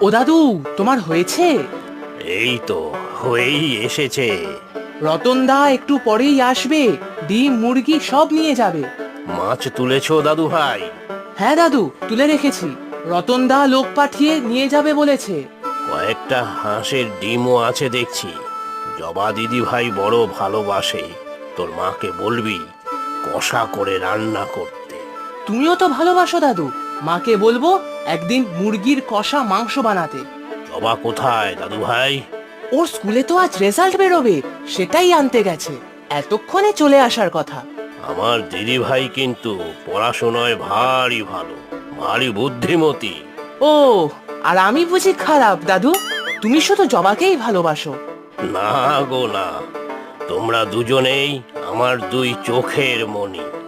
ও দাদু, তোমার হয়েছে? এই তো হয়েই এসেছে। রতনদা একটু পরেই আসবে, ডিম মুরগি সব নিয়ে যাবে। মাছ তুলেছো দাদু ভাই? হ্যাঁ দাদু, তুলে রেখেছি। রতনদা লোক পাঠিয়ে নিয়ে যাবে বলেছে। কয়েকটা হাঁসের ডিমও আছে দেখছি। জবা দিদি ভাই বড় ভালোবাসে। তোর মাকে বলবি কষা করে রান্না করতে। তুমিও তো ভালোবাসো দাদু, মাকে বলবো একদিন মুরগির কষা মাংস বানাতে। জবা কোথায় দাদু ভাই? ওর স্কুলে তো আজ রেজাল্ট বেরোবে, সেটাই আনতে গেছে। এতক্ষণে চলে আসার কথা। আমার দিদি ভাই কিন্তু পড়াশোনায় ভারী ভালো, ভারী বুদ্ধিমতী। ও, আর আমি বুঝি খারাপ দাদু? তুমি শুধু জবাকেই ভালোবাসো। না গো না, তোমরা দুজনেই আমার দুই চোখের মণি।